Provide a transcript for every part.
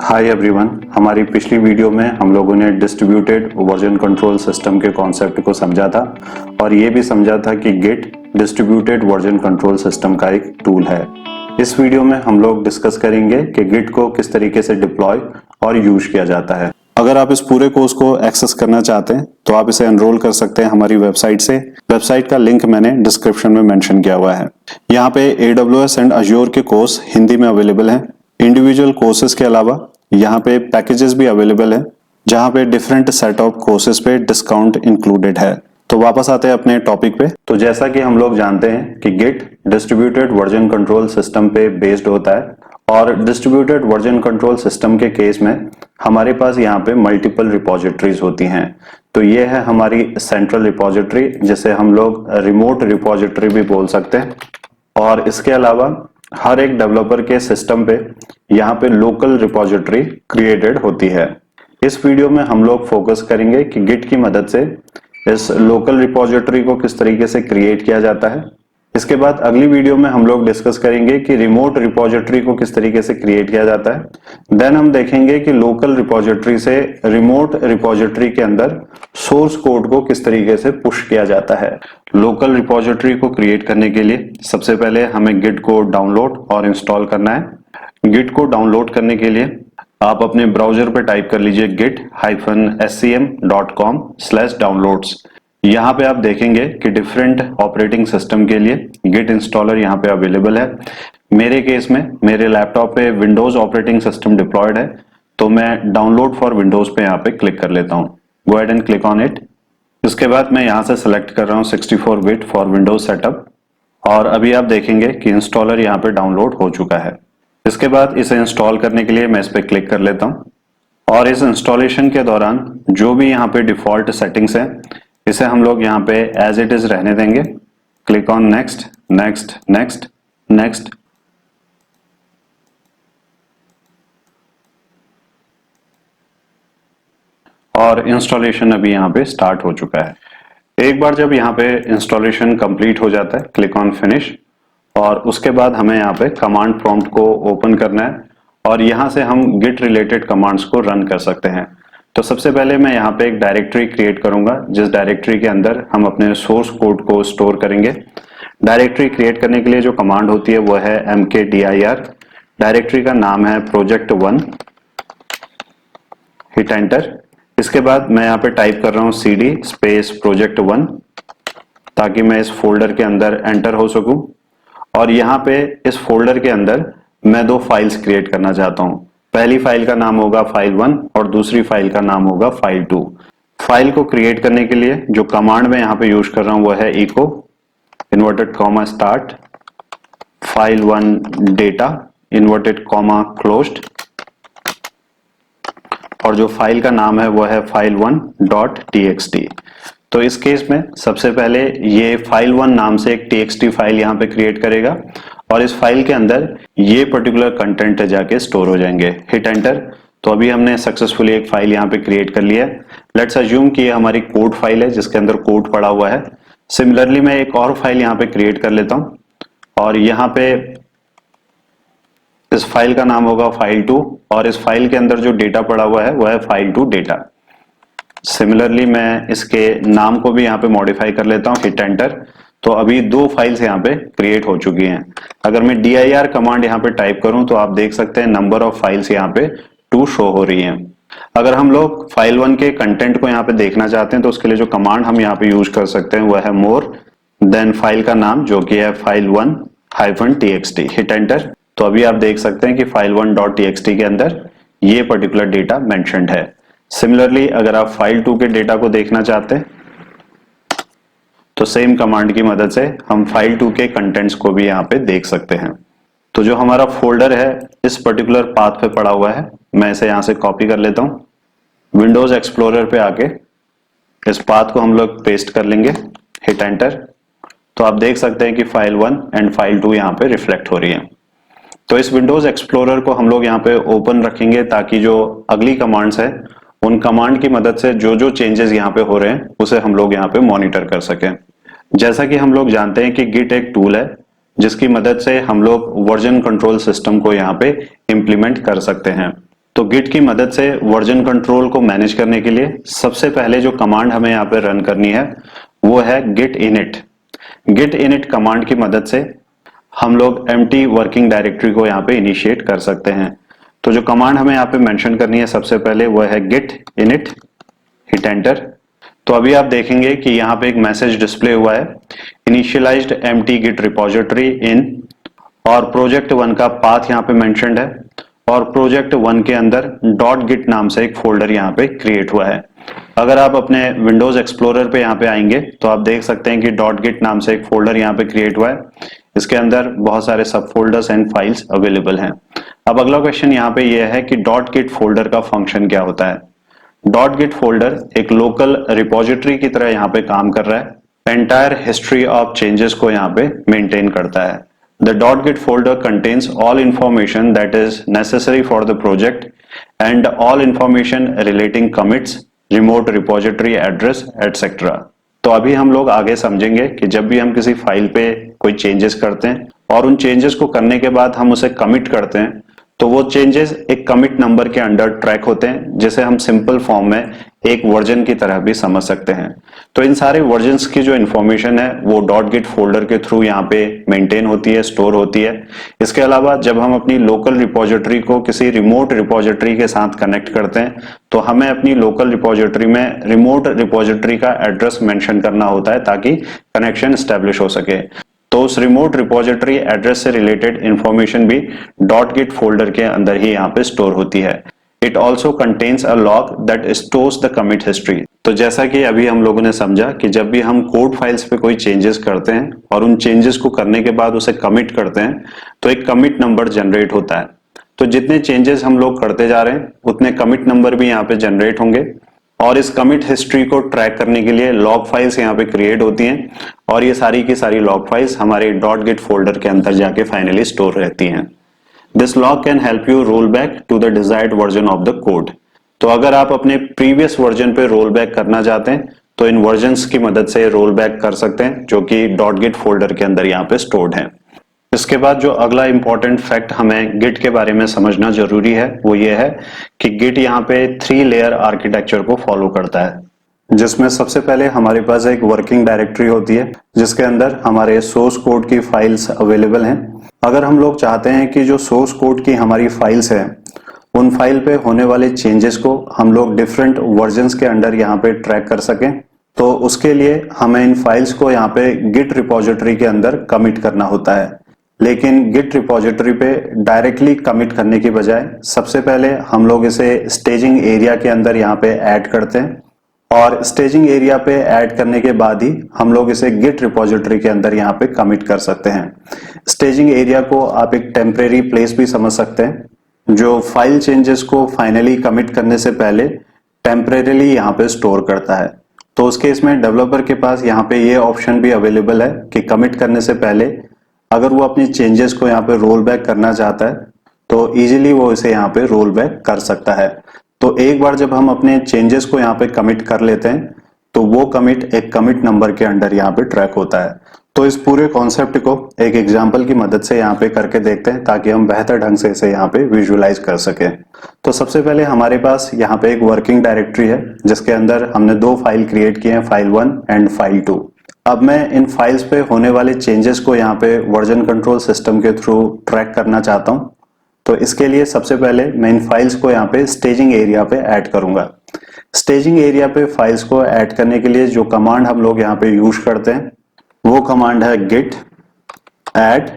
Hi everyone, हमारी पिछली video में हम लोगों ने डिस्ट्रीब्यूटेड वर्जन कंट्रोल सिस्टम के कॉन्सेप्ट को समझा था और ये भी समझा था कि Git distributed version control system का एक टूल है। इस वीडियो में हम लोग डिस्कस करेंगे कि गिट को किस तरीके से डिप्लॉय और यूज किया जाता है। अगर आप इस पूरे कोर्स को एक्सेस करना चाहते हैं तो आप इसे एनरोल कर सकते हैं हमारी वेबसाइट से। वेबसाइट का लिंक मैंने डिस्क्रिप्शन में मेंशन किया हुआ है। यहाँ पे AWS एंड अज्योर के कोर्स हिंदी में अवेलेबल हैं। इंडिविजुअल कोर्सेज के अलावा यहाँ पे पैकेजेस भी अवेलेबल है जहाँ पे डिफरेंट सेट ऑफ कोर्सेज पे डिस्काउंट इंक्लूडेड है। तो वापस आते हैं अपने टॉपिक पे। तो जैसा कि हम लोग जानते हैं कि Git distributed version control system पे बेस्ड होता है और डिस्ट्रीब्यूटेड वर्जन कंट्रोल सिस्टम के केस में हमारे पास यहाँ पे मल्टीपल रिपोजिटरीज होती हैं। तो ये है हमारी सेंट्रल रिपोजिटरी, जिसे हम लोग रिमोट रिपोजिटरी भी बोल सकते हैं। और इसके अलावा हर एक डेवलपर के सिस्टम पे यहाँ पे लोकल रिपोजिटरी क्रिएटेड होती है। इस वीडियो में हम लोग फोकस करेंगे कि गिट की मदद से इस लोकल रिपोजिटरी को किस तरीके से क्रिएट किया जाता है। इसके बाद अगली वीडियो में हम लोग डिस्कस करेंगे कि रिमोट रिपोजिटरी को किस तरीके से क्रिएट किया जाता है। देन हम देखेंगे कि लोकल रिपोजिटरी से रिमोट रिपोजिटरी के अंदर सोर्स कोड को किस तरीके से पुश किया जाता है। लोकल रिपोजिटरी को क्रिएट करने के लिए सबसे पहले हमें गिट को डाउनलोड और इंस्टॉल करना है। गिट को डाउनलोड करने के लिए आप अपने ब्राउजर पे टाइप कर लीजिए git-scm.com/downloads। यहाँ पे आप देखेंगे कि डिफरेंट ऑपरेटिंग सिस्टम के लिए गिट इंस्टॉलर यहाँ पे अवेलेबल है। मेरे केस में मेरे लैपटॉप पे विंडोज ऑपरेटिंग सिस्टम डिप्लॉयड है, तो मैं डाउनलोड फॉर विंडोज पे यहाँ पे क्लिक कर लेता हूँ। Go ahead and click on it. उसके बाद मैं यहाँ से सिलेक्ट कर रहा हूँ 64 बिट फॉर विंडोज सेटअप और अभी आप देखेंगे कि इंस्टॉलर यहाँ पे डाउनलोड हो चुका है। इसके बाद इसे इंस्टॉल करने के लिए मैं इस पे क्लिक कर लेता हूँ और इस इंस्टॉलेशन के दौरान जो भी यहाँ पे डिफॉल्ट सेटिंग्स हैं इसे हम लोग यहाँ पे एज इट इज रहने देंगे। Click on next next next next. और इंस्टॉलेशन अभी यहाँ पे स्टार्ट हो चुका है। एक बार जब यहाँ पे इंस्टॉलेशन कंप्लीट हो जाता है, क्लिक ऑन फिनिश और उसके बाद हमें यहाँ पे कमांड प्रॉम्प्ट को ओपन करना है और यहाँ से हम गिट रिलेटेड कमांड्स को रन कर सकते हैं। तो सबसे पहले मैं यहाँ पे एक डायरेक्टरी क्रिएट करूंगा जिस डायरेक्टरी के अंदर हम अपने सोर्स कोड को स्टोर करेंगे। डायरेक्टरी क्रिएट करने के लिए जो कमांड होती है वो है mkdir। डायरेक्टरी का नाम है project1। Hit enter. इसके बाद मैं यहाँ पे टाइप कर रहा हूँ cd स्पेस project1 ताकि मैं इस फोल्डर के अंदर एंटर हो सकूं। और यहाँ पे इस फोल्डर के अंदर मैं दो फाइल्स क्रिएट करना चाहता हूँ। पहली फाइल का नाम होगा file1 और दूसरी फाइल का नाम होगा file2। फाइल को क्रिएट करने के लिए जो कमांड मैं यहाँ पे यूज कर रहा हूँ वो है echo inverted comma start file1 data inverted comma closed और जो फाइल का नाम है वो है file1.txt। तो इस केस में सबसे पहले ये file1 नाम से एक txt फाइल यहाँ पे क्रिएट करेगा और इस फाइल के अंदर ये पर्टिकुलर कंटेंट जाके स्टोर हो जाएंगे। Hit enter. तो अभी हमने सक्सेसफुली एक फाइल यहाँ पे क्रिएट कर लिया है। लेट्स अज्यूम कि ये हमारी कोड फाइल है जिसके अंदर कोड पड़ा हुआ है। सिमिलरली मैं एक और फाइल यहाँ पे क्रिएट कर लेता हूँ और यहाँ पे इस फाइल का नाम होगा file2 और इस फाइल के अंदर जो डेटा पड़ा हुआ है वो है file2 डेटा। सिमिलरली मैं इसके नाम को भी यहाँ पे मॉडिफाई कर लेता हूँ। Hit enter. तो अभी दो फाइल्स यहाँ पे क्रिएट हो चुकी हैं। अगर मैं dir कमांड यहाँ पे टाइप करूं तो आप देख सकते हैं नंबर ऑफ फाइल्स यहाँ पे 2 शो हो रही हैं। अगर हम लोग file1 के कंटेंट को यहाँ पे देखना चाहते हैं तो उसके लिए जो कमांड हम यहाँ पे यूज कर सकते हैं वो है मोर देन फाइल का नाम जो कि है file1-txt। Hit enter. तो अभी आप देख सकते हैं कि file1.txt के अंदर ये पर्टिकुलर डेटा मेंशन्ड है। सिमिलरली अगर आप file2 के डेटा को देखना चाहते हैं तो सेम कमांड की मदद से हम file2 के कंटेंट्स को भी यहाँ पे देख सकते हैं। तो जो हमारा फोल्डर है इस पर्टिकुलर पाथ पे पड़ा हुआ है, मैं इसे यहाँ से कॉपी कर लेता हूँ। विंडोज एक्सप्लोरर पे आके इस पाथ को हम लोग पेस्ट कर लेंगे। Hit enter. तो आप देख सकते हैं कि file1 एंड file2 यहाँ पे रिफ्लेक्ट हो रही है। तो इस विंडोज एक्सप्लोरर को हम लोग यहाँ पे ओपन रखेंगे ताकि जो अगली कमांड्स है उन कमांड की मदद से जो जो चेंजेस यहाँ पे हो रहे हैं उसे हम लोग यहाँ पे मॉनिटर कर सकें। जैसा कि हम लोग जानते हैं कि गिट एक टूल है जिसकी मदद से हम लोग वर्जन कंट्रोल सिस्टम को यहाँ पे इम्प्लीमेंट कर सकते हैं। तो गिट की मदद से वर्जन कंट्रोल को मैनेज करने के लिए सबसे पहले जो कमांड हमें यहाँ पे रन करनी है वो है git init। git init command की मदद से हम लोग एम्प्टी वर्किंग डायरेक्टरी को यहाँ पे इनिशिएट कर सकते हैं। तो जो कमांड हमें यहाँ पे मेंशन करनी है सबसे पहले वो है git init, हिट एंटर। तो अभी आप देखेंगे कि यहाँ पे एक मैसेज डिस्प्ले हुआ है, इनिशियलाइज्ड एम्प्टी गिट रिपोजिटरी इन, और प्रोजेक्ट 1 का पाथ यहाँ पे मेंशन्ड है, और प्रोजेक्ट 1 के अंदर डॉट गिट नाम से एक फोल्डर यहाँ पे क्रिएट हुआ है। अगर आप अपने विंडोज एक्सप्लोरर पे यहाँ पे आएंगे तो आप देख सकते हैं कि डॉट गिट नाम से एक फोल्डर यहाँ पे क्रिएट हुआ है। इसके अंदर बहुत सारे सब फोल्डर्स एंड फाइल्स अवेलेबल हैं। अब अगला क्वेश्चन यहाँ पे यह है कि डॉट गिट फोल्डर का फंक्शन क्या होता है। डॉट गिट फोल्डर एक लोकल रिपोजिटरी की तरह यहाँ पे काम कर रहा है, एंटायर हिस्ट्री ऑफ चेंजेस को यहाँ पे मेंटेन करता है। The .git folder contains all information that is necessary for the project and all information relating commits, remote repository address, etc. तो अभी हम लोग आगे समझेंगे कि जब भी हम किसी फाइल पे कोई चेंजेस करते हैं और उन चेंजेस को करने के बाद हम उसे कमिट करते हैं तो वो चेंजेस एक कमिट नंबर के अंडर ट्रैक होते हैं, जिसे हम सिंपल फॉर्म में एक वर्जन की तरह भी समझ सकते हैं। तो इन सारे वर्जन्स की जो इन्फॉर्मेशन है वो डॉट गिट फोल्डर के थ्रू यहाँ पे मेंटेन होती है, स्टोर होती है। इसके अलावा जब हम अपनी लोकल रिपोजिटरी को किसी रिमोट रिपोजिटरी के साथ कनेक्ट करते हैं तो हमें अपनी लोकल रिपोजिटरी में रिमोट रिपोजिटरी का एड्रेस मेंशन करना होता है ताकि कनेक्शन एस्टेब्लिश हो सके। तो उस रिमोट रिपोजिटरी एड्रेस से रिलेटेड इंफॉर्मेशन भी डॉट गिट फोल्डर के अंदर ही यहाँ पे स्टोर होती है। It also contains a log that stores the commit history. तो जैसा कि अभी हम लोगों ने समझा कि जब भी हम कोड फाइल्स पे कोई चेंजेस करते हैं और उन चेंजेस को करने के बाद उसे कमिट करते हैं तो एक कमिट नंबर जनरेट होता है। तो जितने चेंजेस हम लोग करते जा रहे हैं उतने कमिट नंबर भी यहाँ पे जनरेट होंगे, और इस कमिट हिस्ट्री को ट्रैक करने के लिए लॉग फाइल्स यहाँ पे क्रिएट होती हैं, और ये सारी की सारी लॉग फाइल्स हमारे डॉट गिट फोल्डर के अंदर जाके फाइनली स्टोर रहती हैं। This log can help you roll back to the desired version of the code. तो अगर आप अपने प्रीवियस वर्जन पे रोल बैक करना चाहते हैं तो इन वर्जन्स की मदद से रोल बैक कर सकते हैं जो कि डॉट गिट फोल्डर के अंदर यहाँ पे स्टोर्ड है। इसके बाद जो अगला इंपॉर्टेंट फैक्ट हमें गिट के बारे में समझना जरूरी है वो ये है कि गिट यहाँ पे 3 लेयर आर्किटेक्चर को फॉलो करता है, जिसमें सबसे पहले हमारे पास एक वर्किंग डायरेक्टरी होती है जिसके अंदर हमारे सोर्स कोड की फाइल्स अवेलेबल हैं। अगर हम लोग चाहते हैं कि जो सोर्स कोड की हमारी फाइल्स हैं उन फाइल पे होने वाले चेंजेस को हम लोग डिफरेंट वर्जन्स के अंडर यहाँ पे ट्रैक कर सकें, तो उसके लिए हमें इन फाइल्स को यहाँ पे गिट रिपोजिटरी के अंदर कमिट करना होता है। लेकिन गिट रिपोजिटरी पे डायरेक्टली कमिट करने की बजाय सबसे पहले हम लोग इसे स्टेजिंग एरिया के अंदर यहाँ पे ऐड करते हैं, और स्टेजिंग एरिया पे ऐड करने के बाद ही हम लोग इसे गिट रिपोजिटरी के अंदर यहाँ पे कमिट कर सकते हैं। स्टेजिंग एरिया को आप एक टेम्परेरी प्लेस भी समझ सकते हैं जो फाइल चेंजेस को फाइनली कमिट करने से पहले टेम्परेरीली यहाँ पे स्टोर करता है। तो उस केस में डेवलपर के पास यहाँ पे ये ऑप्शन भी अवेलेबल है कि कमिट करने से पहले अगर वो अपनी चेंजेस को यहाँ पे रोल बैक करना चाहता है तो इजीली वो इसे यहाँ पे रोल बैक कर सकता है। तो एक बार जब हम अपने चेंजेस को यहाँ पे कमिट कर लेते हैं तो वो कमिट एक कमिट नंबर के अंडर यहाँ पे ट्रैक होता है। तो इस पूरे कॉन्सेप्ट को एक एग्जांपल की मदद से यहाँ पे करके देखते हैं ताकि हम बेहतर ढंग से इसे यहाँ पे विजुअलाइज कर सकें। तो सबसे पहले हमारे पास यहाँ पे एक वर्किंग डायरेक्टरी है जिसके अंदर हमने 2 फाइल क्रिएट किए हैं, फाइल 1 एंड फाइल 2। अब मैं इन फाइल्स पे होने वाले चेंजेस को यहाँ पे वर्जन कंट्रोल सिस्टम के थ्रू ट्रैक करना चाहता हूँ। तो इसके लिए सबसे पहले मैं इन फाइल्स को यहाँ पे स्टेजिंग एरिया पे ऐड करूंगा। स्टेजिंग एरिया पे फाइल्स को ऐड करने के लिए जो कमांड हम लोग यहाँ पे यूज करते हैं वो कमांड है git add,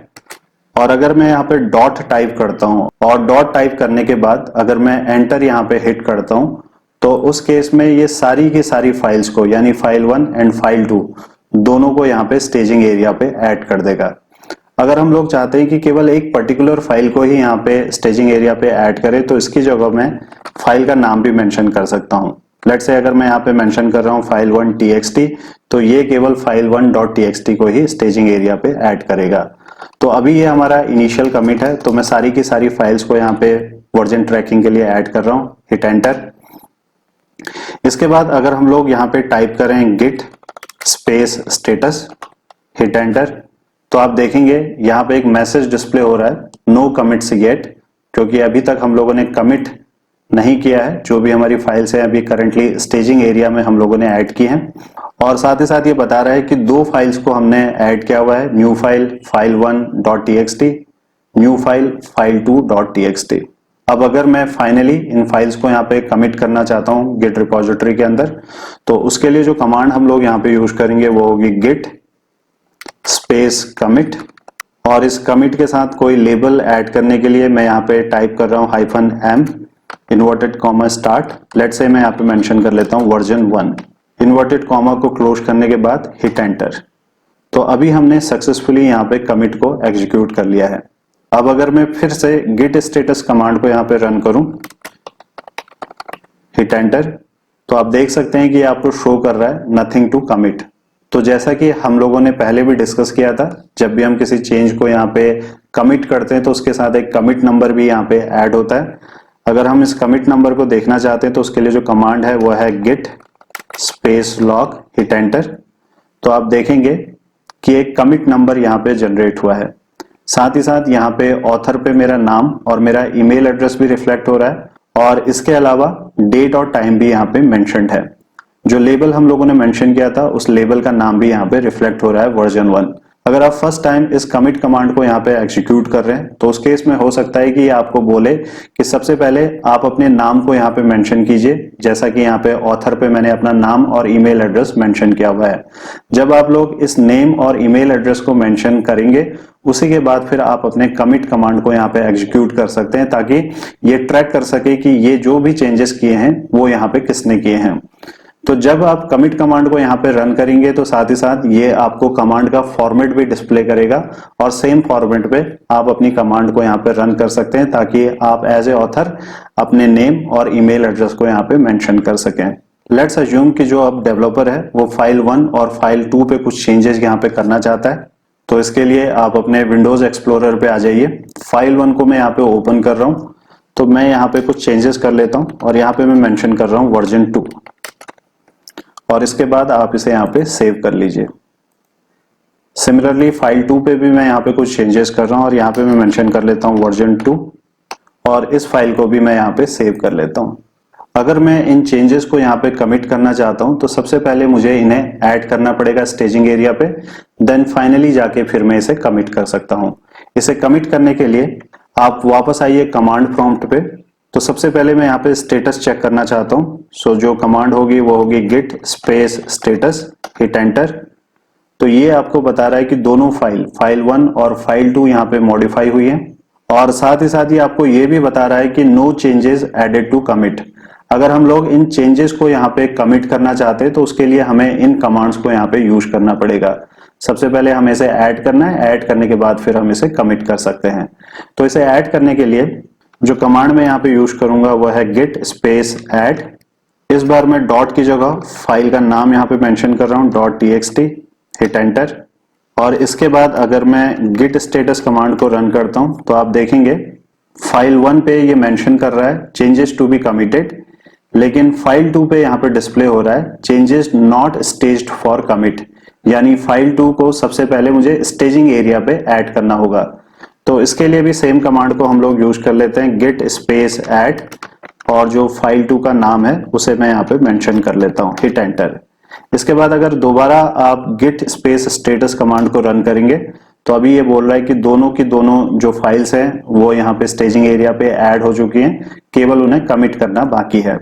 और अगर मैं यहाँ पे डॉट टाइप करता हूँ और डॉट टाइप करने के बाद अगर मैं एंटर यहाँ पे हिट करता हूँ तो उस केस में ये सारी की सारी फाइल्स को यानी फाइल 1 एंड फाइल 2 दोनों को यहाँ पे स्टेजिंग एरिया पे ऐड कर देगा। अगर हम लोग चाहते हैं कि केवल एक पर्टिकुलर फाइल को ही यहाँ पे स्टेजिंग एरिया पे ऐड करें तो इसकी जगह मैं फाइल का नाम भी मेंशन कर सकता हूँ। लेट्स से अगर मैं यहाँ पे मेंशन कर रहा हूँ फाइल 1 txt तो ये केवल फाइल 1.txt को ही स्टेजिंग एरिया पे ऐड करेगा। तो अभी ये हमारा इनिशियल कमिट है तो मैं सारी की सारी फाइल्स को यहाँ पे वर्जन ट्रैकिंग के लिए ऐड कर रहा हूँ, हिट एंटर। इसके बाद अगर हम लोग यहाँ पे टाइप करें git space status, hit enter, तो आप देखेंगे यहाँ पे एक मैसेज डिस्प्ले हो रहा है नो कमिट्स येट, क्योंकि अभी तक हम लोगों ने कमिट नहीं किया है, जो भी हमारी फाइल्स हैं अभी करंटली स्टेजिंग एरिया में हम लोगों ने ऐड की हैं। और साथ ही साथ ये बता रहा है कि दो फाइल्स को हमने ऐड किया हुआ है, new file file1.txt, new file file2.txt। अब अगर मैं फाइनली इन फाइल्स को यहाँ पे कमिट करना चाहता हूँ गिट रिपोजिटरी के अंदर, तो उसके लिए जो कमांड हम लोग यहाँ पे यूज करेंगे वो होगी git स्पेस कमिट। और इस कमिट के साथ कोई लेबल ऐड करने के लिए मैं यहाँ पे टाइप कर रहा हूँ -m inverted comma start. Let's say मैं यहाँ पे मेंशन कर लेता हूँ वर्जन 1। इन्वर्टेड कॉमा को क्लोज करने के बाद हिट एंटर। तो अभी हमने सक्सेसफुली यहाँ पे कमिट को एग्जीक्यूट कर लिया है। अब अगर मैं फिर से गिट स्टेटस कमांड को यहाँ पे रन करूं, हिट एंटर, तो आप देख सकते हैं कि ये आपको शो कर रहा है नथिंग टू कमिट। तो जैसा कि हम लोगों ने पहले भी डिस्कस किया था, जब भी हम किसी चेंज को यहाँ पे कमिट करते हैं तो उसके साथ एक कमिट नंबर भी यहाँ पे ऐड होता है। अगर हम इस कमिट नंबर को देखना चाहते हैं तो उसके लिए जो कमांड है वो है Git space log hit enter. तो आप देखेंगे कि एक कमिट नंबर यहाँ पे जनरेट हुआ है। साथ ही साथ यहाँ पे ऑथर पे मेरा नाम और मेरा ईमेल एड्रेस भी रिफ्लेक्ट हो रहा है और इसके अलावा डेट और टाइम भी यहाँ पे मेंशन्ड है। जो लेबल हम लोगों ने मेंशन किया था उस लेबल का नाम भी यहाँ पे रिफ्लेक्ट हो रहा है वर्जन 1। अगर आप फर्स्ट टाइम इस कमिट कमांड को यहाँ पे एग्जीक्यूट कर रहे हैं तो उस केस में हो सकता है कि ये आपको बोले कि सबसे पहले आप अपने नाम को यहाँ पे मेंशन कीजिए, जैसा कि यहाँ पे ऑथर पे मैंने अपना नाम और ईमेल एड्रेस मेंशन किया हुआ है। जब आप लोग इस नेम और ईमेल एड्रेस को मेंशन करेंगे उसी के बाद फिर आप अपने कमिट कमांड को यहाँ पे एग्जीक्यूट कर सकते हैं, ताकि ये ट्रैक कर सके कि ये जो भी चेंजेस किए हैं वो यहाँ पे किसने किए हैं। तो जब आप कमिट कमांड को यहाँ पे रन करेंगे तो साथ ही साथ ये आपको कमांड का फॉर्मेट भी डिस्प्ले करेगा और सेम फॉर्मेट पे आप अपनी कमांड को यहाँ पे रन कर सकते हैं, ताकि आप एज ए ऑथर अपने नेम और ईमेल एड्रेस को यहाँ पे मेंशन कर सकें। लेट्स अज्यूम कि जो अब डेवलपर है वो फाइल1 और फाइल2 पे कुछ चेंजेस यहाँ पे करना चाहता है। तो इसके लिए आप अपने विंडोज एक्सप्लोरर पे आ जाइए। फाइल1 को मैं यहाँ पे ओपन कर रहा हूँ, तो मैं यहाँ पे कुछ चेंजेस कर लेता हूँ और यहाँ पे मैं मेंशन कर रहा हूँ वर्जन 2 और इसके बाद आप इसे यहाँ पे सेव कर लीजिए। सिमिलरली फाइल2 पे भी मैं यहाँ पे कुछ चेंजेस कर रहा हूँ और यहाँ पे मैं मेंशन कर लेता हूँ वर्जन 2 और इस फाइल को भी मैं यहाँ पे सेव कर लेता हूँ। अगर मैं इन चेंजेस को यहाँ पे कमिट करना चाहता हूँ तो सबसे पहले मुझे इन्हें ऐड करना पड़ेगा स्टेजिंग एरिया पे, देन फाइनली जाके फिर मैं इसे कमिट कर सकता हूँ। इसे कमिट करने के लिए आप वापस आइए कमांड प्रॉम्प्ट पे। तो सबसे पहले मैं यहाँ पे स्टेटस चेक करना चाहता हूँ। सो जो कमांड होगी वो होगी Git space status hit enter. तो ये आपको बता रहा है कि दोनों फाइल1 और फाइल2 यहाँ पे मॉडिफाई हुई है और साथ ही साथ ये आपको ये भी बता रहा है कि no changes added to commit. अगर हम लोग इन चेंजेस को यहाँ पे कमिट करना चाहते हैं तो उसके लिए हमें इन कमांड्स को यहाँ पे यूज करना पड़ेगा। सबसे पहले हमें इसे ऐड करना है, ऐड करने के बाद फिर हम इसे कमिट कर सकते हैं। तो इसे ऐड करने के लिए जो कमांड मैं यहाँ पे यूज करूंगा वो है गिट स्पेस ऐड। इस बार मैं डॉट की जगह फाइल का नाम यहाँ पे मेंशन कर रहा हूँ .txt, हिट एंटर। और इसके बाद अगर मैं गिट स्टेटस कमांड को रन करता हूँ तो आप देखेंगे फाइल1 पे ये मेंशन कर रहा है चेंजेस टू बी कमिटेड, लेकिन फाइल2 पे यहाँ पे डिस्प्ले हो रहा है changes not staged for commit. यानी फाइल2 को सबसे पहले मुझे स्टेजिंग एरिया पे ऐड करना होगा। तो इसके लिए भी सेम कमांड को हम लोग यूज कर लेते हैं गिट स्पेस ऐड और जो फाइल2 का नाम है उसे मैं यहाँ पे मेंशन कर लेता हूँ, हिट एंटर। इसके बाद अगर दोबारा आप गिट स्पेस स्टेटस कमांड को रन करेंगे तो अभी ये बोल रहा है कि दोनों की दोनों जो फाइल्स हैं वो यहाँ पे स्टेजिंग एरिया पे ऐड हो चुकी हैं, केवल उन्हें कमिट करना बाकी है।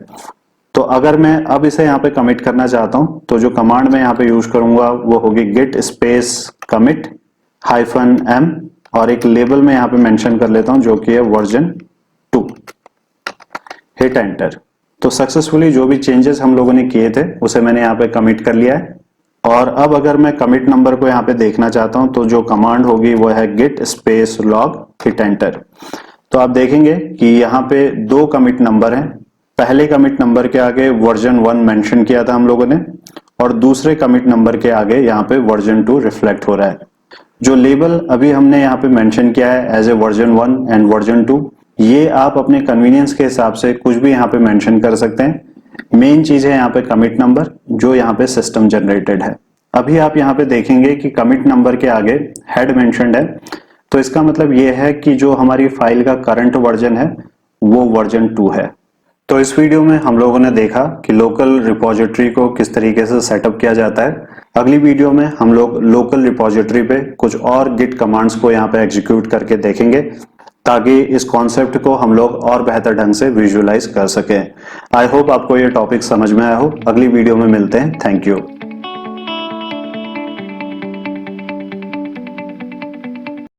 तो अगर मैं अब इसे यहाँ पे कमिट करना चाहता हूँ तो जो कमांड मैं यहाँ पे यूज करूंगा वो होगी गिट स्पेस कमिट -m और एक लेबल में यहाँ पे मेंशन कर लेता हूँ जो कि है वर्जन 2, हिट एंटर। तो सक्सेसफुली जो भी चेंजेस हम लोगों ने किए थे उसे मैंने यहाँ पे कमिट कर लिया है। और अब अगर मैं कमिट नंबर को यहाँ पे देखना चाहता हूँ तो जो कमांड होगी वो है Git space log hit enter. तो आप देखेंगे कि यहाँ पे दो कमिट नंबर हैं। पहले कमिट नंबर के आगे वर्जन 1 मेंशन किया था हम लोगों ने और दूसरे कमिट नंबर के आगे यहाँ पे वर्जन 2 रिफ्लेक्ट हो रहा है। जो लेबल अभी हमने यहाँ पे मेंशन किया है as a version 1 and version 2, ये आप अपने कन्वीनियंस के हिसाब से कुछ भी यहाँ पे मेंशन कर सकते हैं। मेन चीज है यहाँ पे कमिट नंबर जो यहाँ पे सिस्टम जनरेटेड है। अभी आप यहाँ पे देखेंगे कि कमिट नंबर के आगे हेड मेंशन्ड है, तो इसका मतलब ये है कि जो हमारी फाइल का करंट वर्जन है वो वर्जन 2 है। तो इस वीडियो में हम लोगों ने देखा कि लोकल रिपोजिटरी को किस तरीके से सेटअप किया जाता है। अगली वीडियो में हम लोग लोकल रिपोजिटरी पे कुछ और गिट कमांड्स को यहाँ पे एग्जीक्यूट करके देखेंगे ताकि इस कॉन्सेप्ट को हम लोग और बेहतर ढंग से विजुअलाइज कर सकें। आई होप आपको ये टॉपिक समझ में आया हो। अगली वीडियो में मिलते हैं। Thank you.